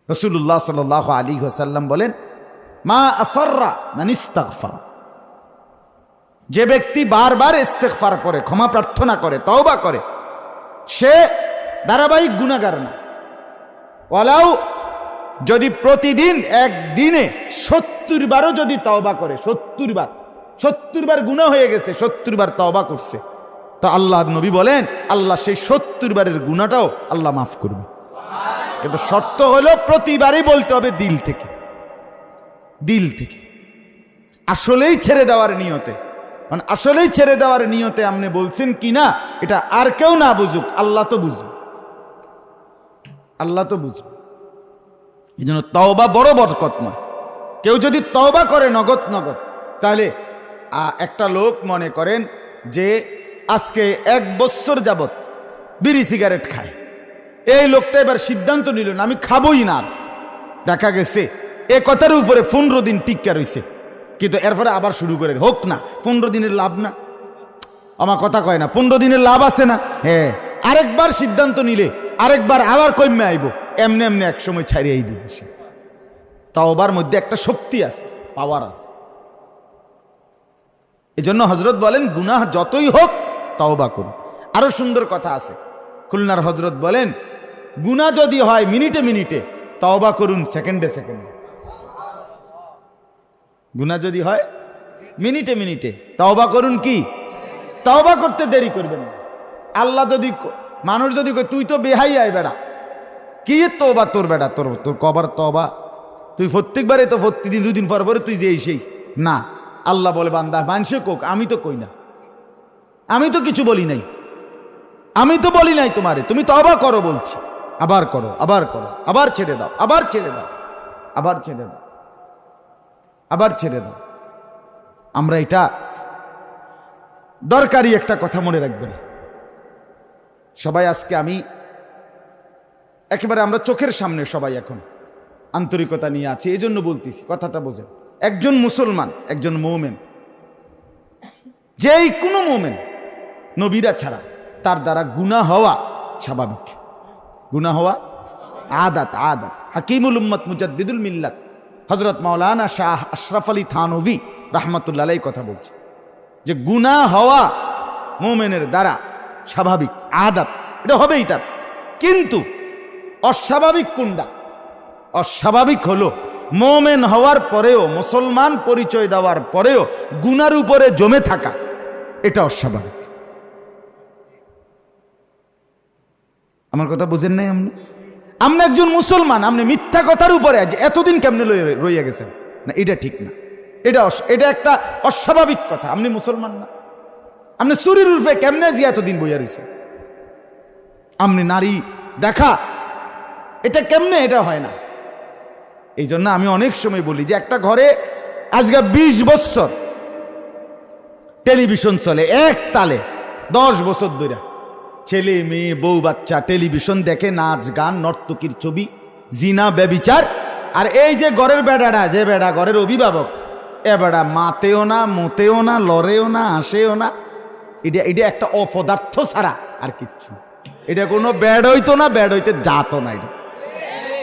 রাসূলুল্লাহ সাল্লাল্লাহু আলাইহি ওয়াসাল্লাম বলেন, মা আসররা মান ইস্তাগফার, যে ব্যক্তি বারবার ইস্তেগফার করে, ক্ষমা প্রার্থনা করে, তওবা করে, সে ধারাবাহিক গুনাহগার না। ওয়ালাউ, যদি প্রতিদিন একদিনে 70 বারও যদি তওবা করে, 70 বার গুনাহ হয়ে গেছে, 70 বার তওবা করছে, তো আল্লাহ নবী বলেন আল্লাহ সেই 70 বারের গুনাহটাও আল্লাহ মাফ করবে। কিন্তু শর্ত হলো প্রতিবারই বলতে হবে দিল থেকে, দিল থেকে, আসলেই ছেড়ে দেওয়ার নিয়তে। মানে আসলেই ছেড়ে দেওয়ার নিয়তে আপনি বলছেন কিনা এটা আর কেউ না বুঝুক, আল্লাহ তো বুঝবে, আল্লাহ তো বুঝবে। এই জন্য তওবা বড় বরকতময়। কেউ যদি তওবা করে নগদ, তাহলে একটা লোক মনে করেন যে আজকে 1 বছর যাবত বিড়ি সিগারেট খায়, এই লোকটা এবার সিদ্ধান্ত নিল না আমি খাবই না। দেখা গেছে এ কথার উপরে 15 দিন টিক্কা রয়েছে, কিন্তু এরপরে আবার শুরু করে হোক না, 15 দিনের লাভ না, আমার কথা কয় না, 15 দিনের লাভ আছে না? হ্যাঁ, আরেকবার সিদ্ধান্ত নিলে আরেকবার আবার কমে আইব, এমনি এমনি এক সময় ছাড়িয়েই দিবে সে। তওবার মধ্যে একটা শক্তি আছে, পাওয়ার আছে। এই জন্য হযরত বলেন গুনাহ যতই হোক তওবা করুন। আরো সুন্দর কথা আছে, খুলনার হযরত বলেন গুনাহ যদি হয় মিনিটে মিনিটে, তওবা করুন সেকেন্ডে সেকেন্ডে। গুনাহ যদি হয় মিনিটে মিনিটে, তওবা করুন কি? তওবা করতে দেরি করবেন না। আল্লাহ যদি, মানুষ যদি কয় তুই তো বেহাইয়া বেড়া, কি তওবা তোর বেড়া, তোর কবার তওবা, তুই প্রত্যেকবারে তো প্রতিদিন 2 দিন পর পরে তুই যে সেই না। আল্লাহ বলে বান্দা মানুষে কোক, আমি তো কই না, আমি তো কিছু বলি নাই, আমি তো বলি নাই তোমারে, তুমি তওবা করো বলছি, আবার করো, আবার করো, আবার ছেড়ে দাও, আবার ছেড়ে দাও, আবার ছেড়ে দাও, আবার ছেড়ে দাও। আমরা এটা দরকারি একটা কথা মনে রাখবেন সবাই। আজকে আমি একেবারে আমরা চোখের সামনে সবাই এখন আন্তরিকতা নিয়ে আছি, এই জন্য বলতেছি, কথাটা বোঝেন। একজন মুসলমান, একজন মুমিন, যেই কোনো মুমিন নবীরা ছাড়া তার দ্বারা গুনাহ হওয়া স্বাভাবিক, গুনাহ হওয়া আদাত। হাকিমুল উম্মত মুজাদ্দিদুল মিল্লাত হযরত মাওলানা শাহ আশরাফ আলী থানভী রাহমাতুল্লাহ আলাইহি কথা বলছে যে গুনাহ হওয়া মুমিনের দ্বারা স্বাভাবিক, আদাত, এটা হবেই তার। কিন্তু অস্বাভাবিক কোনটা? অস্বাভাবিক হলো মুমিন হওয়ার পরেও, মুসলমান পরিচয় দেওয়ার পরেও গুনার উপরে জমে থাকা, এটা অস্বাভাবিক। আমার কথা বুঝেন নাই আপনি? আপনি একজন মুসলমান, আপনি মিথ্যা কথার উপরে এতদিন কেমনে রইয়া গেছেন না, এটা ঠিক না, এটা একটা অস্বাভাবিক কথা। আপনি মুসলমান না, আপনি চুরির রূপে কেমনে যে এতদিন বইয়া রয়েছে, আপনি নারী দেখা, এটা কেমনে, এটা হয় না। এই জন্য আমি অনেক সময় বলি যে একটা ঘরে আজকে 20 বছর টেলিভিশন চলে এক তালে, 10 বছর ধরে ছেলে মেয়ে বউ বাচ্চা টেলিভিশন দেখে, নাচ গান নর্তকীর ছবি, জিনা ব্যভিচার। আর এই যে ঘরের বেড়াটা, যে বেড়া ঘরের অভিভাবক, এ বেড়া মাতেও না, মোতেও না, লড়েও না, আসেও না, এটা একটা অপদার্থ ছাড়া আর কিচ্ছু। এটা কোনো ব্যাড হইতো না, ব্যাড হইতে যাতো না।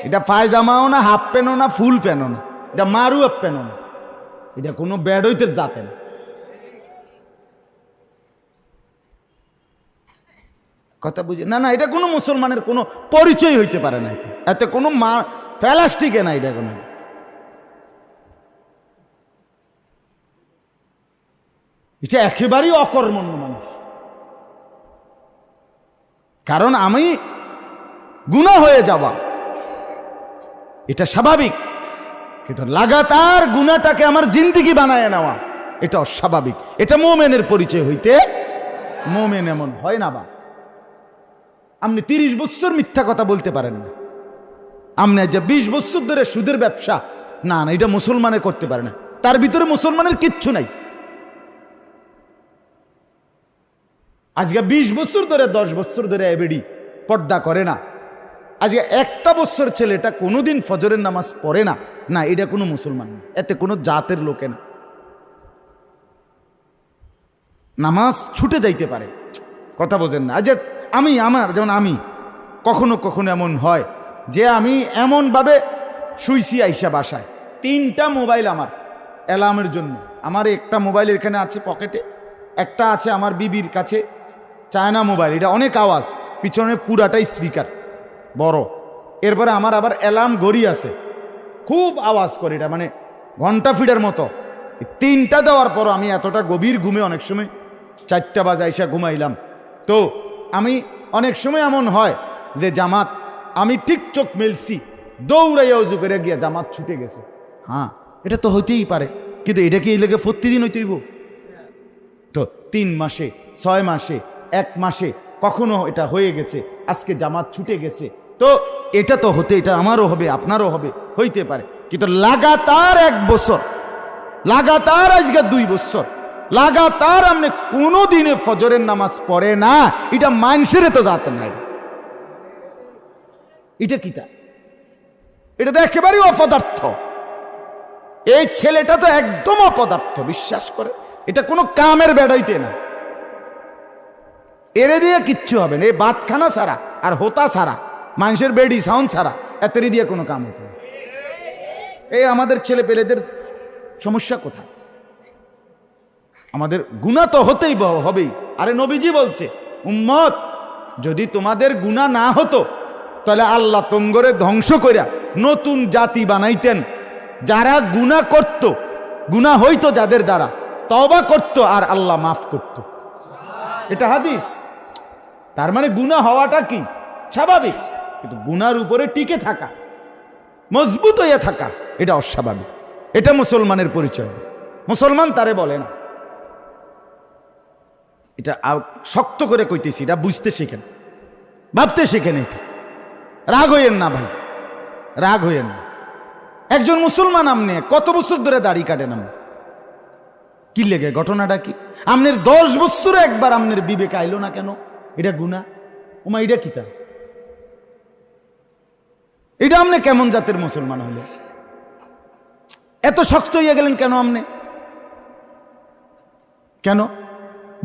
এটা পায়জামাও না, হাফ প্যান্টও না, ফুল প্যান্টও না, এটা মারু হাফ প্যান্টও না, এটা কোনো ব্যাড হইতে যাতে না। কথা বুঝে না? এটা কোনো মুসলমানের কোনো পরিচয় হইতে পারে না, এতে কোনো প্লাস্টিকে না, এটা কোনো। এটা একেবারেই অকর্মণ্য মানুষ। কারণ আমি গুনাহ হয়ে যাওয়া এটা স্বাভাবিক, কিন্তু লাগাতার গুনাহটাকে আমার জিন্দেগি বানায় নেওয়া এটা অস্বাভাবিক। এটা মুমিনের পরিচয় হইতে, মুমিন এমন হয় না। বা আপনি 30 বছর মিথ্যা কথা বলতে পারেন না, আপনি যে 20 বছর ধরে সুদের ব্যবসা, না, এটা মুসলমানের করতে পারে না, তার ভিতরে মুসলমানের কিচ্ছু নাই। আজকে 20 বছর ধরে, 10 বছর ধরে এবেডি পর্দা করে না, আজকে একটা বছর ছেলেটা কোনোদিন ফজরের নামাজ পড়ে না, না, এটা কোনো মুসলমান না, এতে কোনো জাতের লোকে না। নামাজ ছুটে যাইতে পারে, কথা বোঝেন না। আজ যেমন আমি কখনো কখনো এমন হয় যে আমি এমনভাবে শুইছি আইসা বাসায়, 3টা মোবাইল আমার অ্যালার্মের জন্য। আমার একটা মোবাইল এখানে আছে পকেটে, একটা আছে আমার বিবির কাছে চায়না মোবাইল, এটা অনেক আওয়াজ, পিছনে পুরাটাই স্পিকার বড়। এরপরে আমার আবার অ্যালার্ম ঘড়ি আছে, খুব আওয়াজ করে, এটা মানে ঘন্টা ফিডের মতো। 3টা দেওয়ার পর আমি এতটা গভীর ঘুমে অনেক সময় 4টা বাজে আইসা ঘুমাইলাম। তো আমি অনেক সময় এমন হয় যে জামাত, আমি ঠিক চোখ মেলছি, দৌড়াইয়া উজু করে গিয়া জামাত ছুটে গেছে। হ্যাঁ, এটা তো হইতেই পারে, কিন্তু এটা কি এই লেগে প্রতিদিন হইতেইব? তো 3 মাসে, 6 মাসে, 1 মাসে কখনো এটা হয়ে গেছে, আজকে জামাত ছুটে গেছে। তো এটা তো হতে, এটা আমারও হবে, আপনারও হবে, হইতে পারে। কিন্তু লাগাতার 1 বছর, লাগাতার আজকে 2 বছর, লাগাতার আপনি কোনো দিনে ফজরের নামাজ পড়ে না, এটা মানুষের তো জাত না। এটা কিতা? এটা তো একেবারেই অপদার্থ। এই ছেলেটা তো একদম অপদার্থ, বিশ্বাস করে, এটা কোনো কামের বেড়াইতে না। এরে দিয়ে কিচ্ছু হবে না, এই বাতখানা ছাড়া আর হোতা ছাড়া, মানুষের বেডি সাউন্ড ছাড়া এতেরে দিয়ে কোনো কাম হতো না। এই আমাদের ছেলে পেলেদের সমস্যা কোথায়? আমাদের গুনাহ তো হতেই হবেই। আরে নবীজি বলছে, উম্মত যদি তোমাদের গুনাহ না হতো তাহলে আল্লাহ তোমগরে ধ্বংস কইরা নতুন জাতি বানাইতেন, যারা গুনাহ করত, গুনাহ হইতো যাদের দ্বারা, তওবা করত আর আল্লাহ মাফ করত। এটা হাদিস। তার মানে গুনাহ হওয়াটা কি স্বাভাবিক, কিন্তু গুনার উপরে টিকে থাকা, মজবুত হয়ে থাকা, এটা অস্বাভাবিক। এটা মুসলমানের পরিচয়। মুসলমান তারে বলে না। এটা শক্ত করে কইতেছি, এটা বুঝতে শেখেন, ভাবতে শেখেন। এটা রাগ হইয়েন না ভাই, রাগ হইয়েন না। একজন মুসলমান আমনে কত বছর ধরে দাড়ি কাটেন, আমি কি লেগে? ঘটনাটা কি? আমনের 10 বছরে একবার আমনের বিবেক আইলো না কেন? এটা গুনাহ? ওমা এটা কিতা? এটা আমনে কেমন জাতের মুসলমান হইলে? এত শক্ত হইয়া গেলেন কেন আমনে? কেন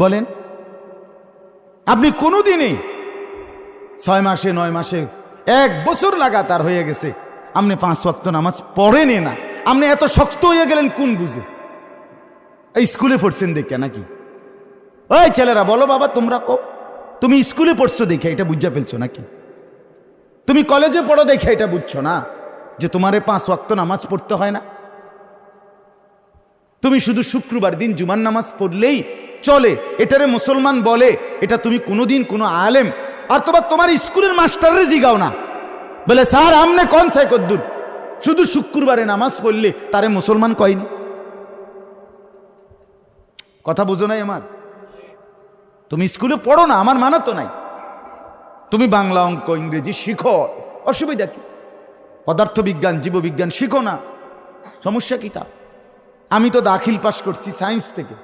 বলেন? আপনি কোনোদিনই 6 মাসে, 9 মাসে, 1 বছর লাগাতার হয়ে গেছে আপনি 5 ওয়াক্ত নামাজ পড়েন না, আপনি এত শক্ত হয়ে গেলেন কোন বুঝে? এই স্কুলে পড়ছেন দেখে নাকি? ওই ছেলেরা বলো বাবা, তোমরা কো, তুমি স্কুলে পড়ছো দেখে এটা বুঝা ফেলছো নাকি? তুমি কলেজে পড়ো দেখে এটা বুঝছো না যে তোমারে 5 ওয়াক্ত নামাজ পড়তে হয় না? তুমি শুধু শুক্রবার দিন জুমার নামাজ পড়লেই চলে, এটারে মুসলমান বলে? এটা তুমি কোনোদিন কোনো আলেম অথবা তোমার স্কুলের মাস্টাররে জিগাও না, বলে স্যার আমনে কোন সাই কদ্দুর শুধু শুক্রবারে নামাজ পড়লে তারে মুসলমান কয়নি? কথা বুঝো নাই আমার? তুমি স্কুলে পড়ো না, আমার মানা তো নাই। তুমি বাংলা, অঙ্ক, ইংরেজি শিখো, অসুবিধা কি? পদার্থবিজ্ঞান, জীববিজ্ঞান শিখো না, সমস্যা কি? তা আমি তো দাখিল পাশ করছি সায়েন্স থেকে,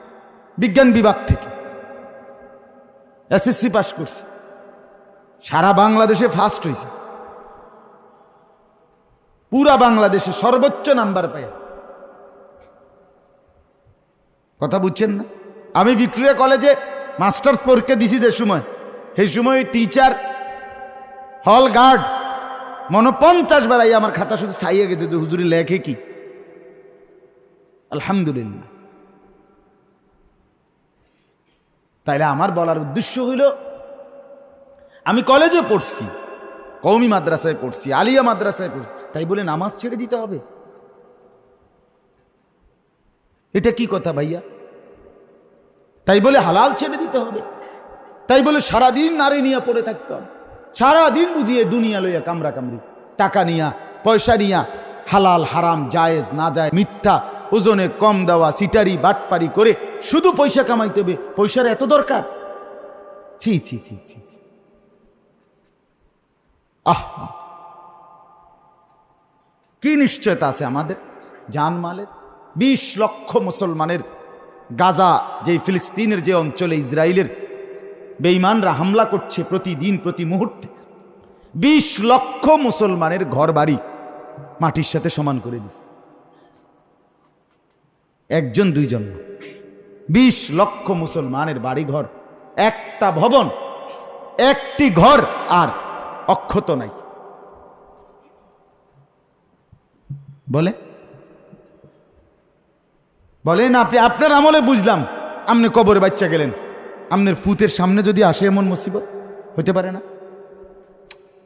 বিজ্ঞান বিভাগ থেকে, এসএসসি পাশ করছি, সারা বাংলাদেশে ফার্স্ট হয়েছে, পুরা বাংলাদেশে সর্বোচ্চ নাম্বার পাই। কথা বুঝছেন না? আমি ভিক্টোরিয়া কলেজে মাস্টার্স পরীক্ষা দিছি যে সময়, সেই সময় টিচার, হল গার্ড মনে 50 বার আই আমার খাতা শুধু ছাইয়ে গেছে যে হুজুরি লেখে কি। আলহামদুলিল্লাহ। তাইলে আমার বলার উদ্দেশ্য হইল, আমি কলেজে পড়ছি, কওমি মাদ্রাসায় পড়ছি, আলিয়া মাদ্রাসায় পড়ছি, তাই বলে নামাজ ছেড়ে দিতে হবে? এটা কি কথা ভাইয়া? তাই বলে হালাল ছেড়ে দিতে হবে? তাই বলে সারাদিন নারী নিয়ে পড়ে থাকতে হবে? সারাদিন বুঝিয়ে দুনিয়া লইয়া কামরা কামড়ি, টাকা নিয়া, পয়সা নিয়া, হালাল হারাম, জায়েজ না যায়, মিথ্যা, ওজনে কম দেওয়া, সিটারি বাটপারি করে শুধু পয়সা কামাইতে হবে? পয়সার এত দরকার? ছি ছি ছি ছি ছি। আহা, কি নিশ্চয়তা আছে আমাদের জানমালের? 20 লক্ষ মুসলমানের, গাজা যে ফিলিস্তিনের যে অঞ্চলে ইসরায়েলের বেঈমানরা হামলা করছে প্রতিদিন, প্রতি মুহূর্তে, 20 লক্ষ মুসলমানের ঘর বাড়ি মাটির সাথে সমান করে দিছে। 1 2 জন, 20 লক্ষ মুসলমানের বাড়ি ঘর, একটা ভবন, একটি ঘর আর অক্ষত নাই। বলেন আপনি, আপনার আমলে বুঝলাম আপনি কবরে বাচ্চা গেলেন, আপনার ফুতের সামনে যদি আসে এমন মুসিবত, হইতে পারে না?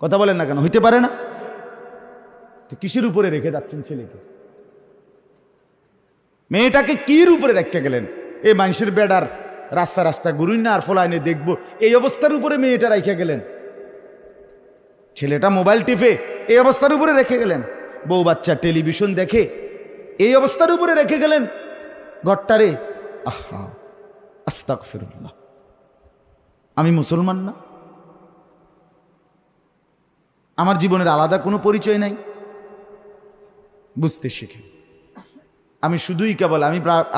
কথা বলেন না কেন? হইতে পারে না? তো কিসের উপরে রেখে যাচ্ছেন ছেলেকে? মেয়েটাকে কির উপরে রেখে গেলেন? এই মানুষের বেডার রাস্তা রাস্তা ঘুরুন না আর ফলাইনে দেখবো, এই অবস্থার উপরে মেয়েটা রেখে গেলেন। ছেলেটা মোবাইল টিপে এই অবস্থার উপরে রেখে গেলেন। বউ বাচ্চা টেলিভিশন দেখে এই অবস্থার উপরে রেখে গেলেন ঘরটারে। আহা, আস্তাগফিরুল্লাহ। আমি মুসলমান না? আমার জীবনের আলাদা কোনো পরিচয় নাই? বুঝতে শিখে। আমি শুধুই কেবল,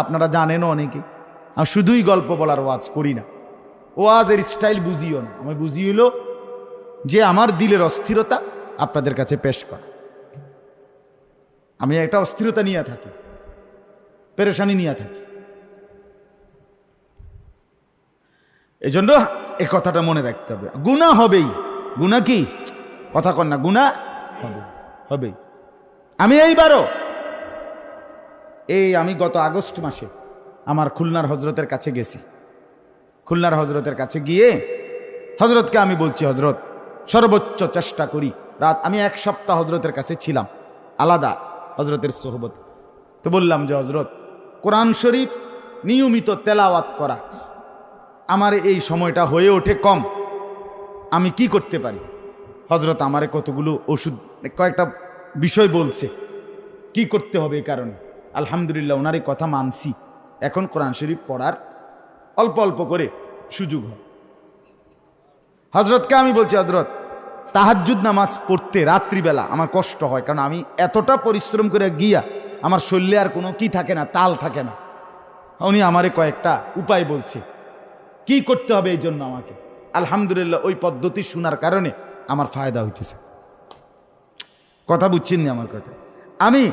আপনারা জানেনও অনেকে, আমি শুধুই গল্প বলার ওয়াজ করি না। ওয়াজের স্টাইল বুঝিও না। আমি বুঝি হলো যে আমার দিলের অস্থিরতা আপনাদের কাছে পেশ করা। আমি একটা অস্থিরতা নিয়ে থাকি, পেরেশানি নিয়ে থাকি। এই জন্য এই কথাটা মনে রাখতে হবে। গুনাহ হবেই। গুনাহ কি কথা কন না? গুনাহ হবেই। আমি এইবারও আমি গত আগস্ট মাসে আমার খুলনার হজরতের কাছে গেছি। খুলনার হজরতের কাছে গিয়ে হজরতকে আমি বলছি, হজরত সর্বোচ্চ চেষ্টা করি রাত, আমি 1 সপ্তাহ হজরতের কাছে ছিলাম আলাদা হজরতের সোহবত। তো বললাম যে হজরত, কোরআন শরীফ নিয়মিত তেলাওয়াত করা আমার এই সময়টা হয়ে ওঠে কম, আমি কি করতে পারি? হজরত আমারে কতগুলো ওষুধ, কয়েকটা বিষয় বলছে কি করতে হবে। এই কারণে আলহামদুলিল্লাহ ওনার এই কথা মানছি। এখন কোরআন শরীফ পড়ার অল্প অল্প করে সুযোগ হয়। হজরতকে আমি বলছি, হজরত তাহাজ্জুদ নামাজ পড়তে রাত্রিবেলা আমার কষ্ট হয়, কারণ আমি এতটা পরিশ্রম করে গিয়া আমার শরীরে আর কোনো কি থাকে না, তাল থাকে না। উনি আমারে কয়েকটা উপায় বলছে কি করতে হবে এই জন্য আমাকে। আলহামদুলিল্লাহ ওই পদ্ধতি শোনার কারণে আমার ফায়দা হইতেছে। কথা বুঝছেন না আমার কথা? আমি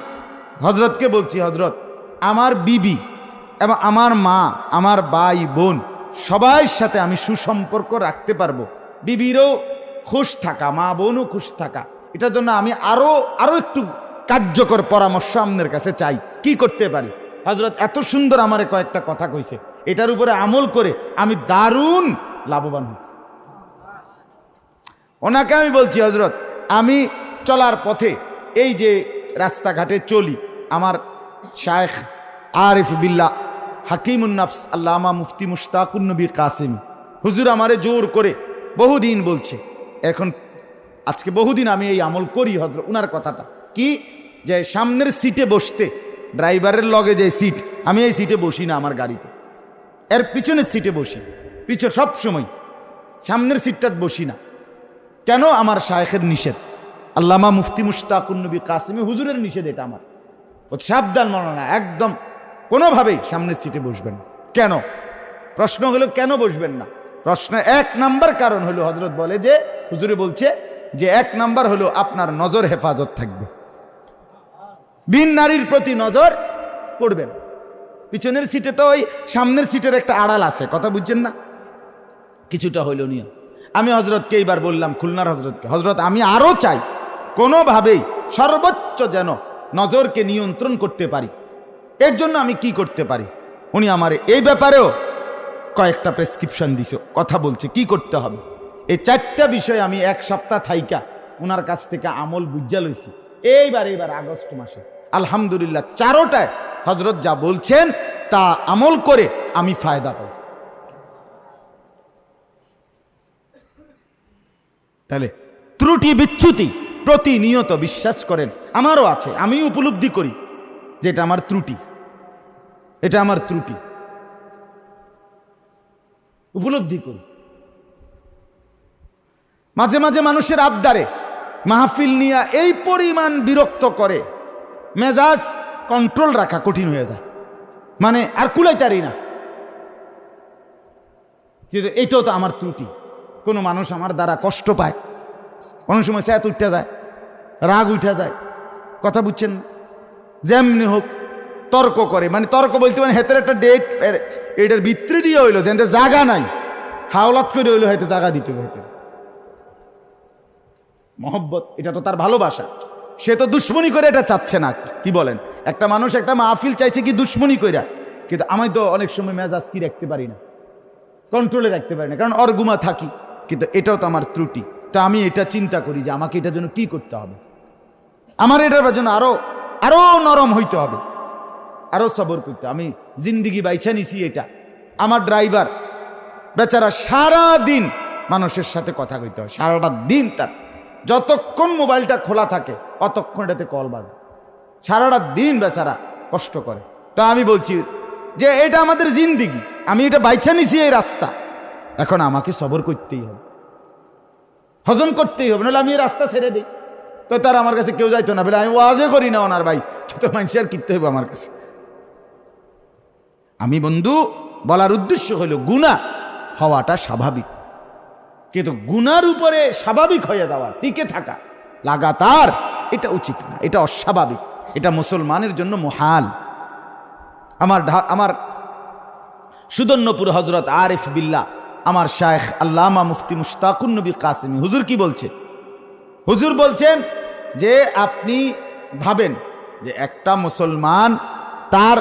হজরতকে বলছি, হজরত আমার বিবি এবং আমার মা, আমার ভাই বোন সবার সাথে আমি সুসম্পর্ক রাখতে পারবো, বিবিরও খুশ থাকা, মা বোনও খুশ থাকা, এটার জন্য আমি আরো একটু কার্যকর পরামর্শ আপনার কাছে চাই, কি করতে পারি? হজরত এত সুন্দর আমারে কয়েকটা কথা কইছে, এটার উপরে আমল করে আমি দারুণ লাভবান হয়েছি। ওনাকে আমি বলছি, হজরত আমি চলার পথে এই যে রাস্তাঘাটে চলি, আমার শায়েখ আরিফ বিল্লাহ হাকিমুন নফস আল্লামা মুফতি মুশতাকুন নবী কাসেমি হুজুর আমারে জোর করে বহুদিন বলছে, এখন আজকে বহুদিন আমি এই আমল করি। হজরত উনার কথাটা কি, যে সামনের সিটে বসতে, ড্রাইভারের লগে যে সিট, আমি এই সিটে বসি না আমার গাড়িতে, এর পিছনের সিটে বসি, পিছনে সব সময়, সামনের সিটটা বসি না। কেন? আমার শায়েখের নিষেধ, আল্লামা মুফতি মুশতাকুন নবী কাসেমি হুজুরের নিষেধ, এটা আমার সাবধান মানা, একদম কোনোভাবেই সামনের সিটে বসবেন। কেন? প্রশ্ন হলো কেন বসবেন না? প্রশ্ন 1 নাম্বার কারণ হলো, হজরত বলে যে, হুজুরে বলছে যে 1 নাম্বার হলো আপনার নজর হেফাজত থাকবে, বিন নারীর প্রতি নজর পড়বেন। পিছনের সিটে তো ওই সামনের সিটের একটা আড়াল আছে, কথা বুঝছেন না? কিছুটা হইল নিয়ে আমি হজরতকে এইবার বললাম, খুলনার হজরতকে, হজরত আমি আরো চাই কোনোভাবেই সর্বোচ্চ যেন নজরকে নিয়ন্ত্রণ করতে পারি, এর জন্য আমি কি করতে পারি? উনি আমার এই ব্যাপারেও কয়েকটা প্রেসক্রিপশন দিছে, কথা বলছে কি করতে হবে। এই 4টা বিষয় আমি 1 সপ্তাহ থাইকা ওনার কাছ থেকে আমল বুঝা লইছি এইবার আগস্ট মাসে। আলহামদুলিল্লাহ 4টায় হজরত যা বলছেন তা আমল করে আমি ফায়দা পাইছি। তাহলে ত্রুটি বিচ্যুতি প্রতিনিয়ত বিশ্বাস করেন আমারও আছে, আমি উপলব্ধি করি যেটা আমার ত্রুটি, এটা আমার ত্রুটি উপলব্ধি করি। মাঝে মাঝে মানুষের আবদারে মাহফিল নিয়ে এই পরিমাণ বিরক্ত করে, মেজাজ কন্ট্রোল রাখা কঠিন হয়ে যায়, মানে আর কুলাইতারি না। এইটাও তো আমার ত্রুটি। কোনো মানুষ আমার দ্বারা কষ্ট পায়, কোনো সময় স্যাত উঠে যায়, রাগ উঠে যায়, কথা বুঝছেন না? যেমনি হোক তর্ক করে, মানে তর্ক বলতে মানে হেতের একটা ডেট এটার ভিতরে দিয়ে হইলো, যে জায়গা নাই, হাওলাত করে হইলো, হয়তো জায়গা দিতে হইতে মহব্বত, এটা তো তার ভালোবাসা। সে তো দুশ্মনী করে এটা চাচ্ছে না। কি বলেন? একটা মানুষ একটা মাহফিল চাইছে কি দুশ্মনী কইরা, কিন্তু আমি তো অনেক সময় মেজাজ কি রাখতে পারি না, কন্ট্রোলে রাখতে পারি না, কারণ অর্গুমা থাকি। কিন্তু এটাও তো আমার ত্রুটি। তো আমি এটা চিন্তা করি যে আমাকে এটার জন্য কি করতে হবে, আমার এটার জন্য আরো আরো নরম হইতে হবে, আরো সবর করতে। আমি জিন্দিগি বাইছা নিছি এটা। আমার ড্রাইভার বেচারা সারা দিন মানুষের সাথে কথা কইতে হয়, সারাটা দিন তার যতক্ষণ মোবাইলটা খোলা থাকে অতক্ষণ এটাতে কল বাজে, সারাটা দিন বেচারা কষ্ট করে। তা আমি বলছি যে এটা আমাদের জিন্দিগি, আমি এটা বাইছা নিছি এই রাস্তা, এখন আমাকে সবর করতেই হবে, হজম করতেই হবে, নাহলে আমি এই রাস্তা ছেড়ে দিই। তো তার আমার কাছে কেউ যাইতো না বলে আমি ওয়াজে করি না ওনার ভাই, তো মানুষ আর কিনতে হবে আমার কাছে। আমি বন্ধু বলার উদ্দেশ্য হলো গুনাহ হওয়াটা স্বাভাবিক, কিন্তু গুনার উপরে স্বাভাবিক হয়ে যাওয়া, টিকে থাকা লাগাতার, এটা উচিত না, এটা অস্বাভাবিক, এটা মুসলমানের জন্য মুহাল। আমার সুদন্যপুর হজরত আরিফ বিল্লাহ, আমার শায়েখ আল্লামা মুফতি মুশতাকুন নবী কাসেমি হুজুর কি বলছে? হুজুর বলছেন যে আপনি ভাবেন যে একটা মুসলমান তার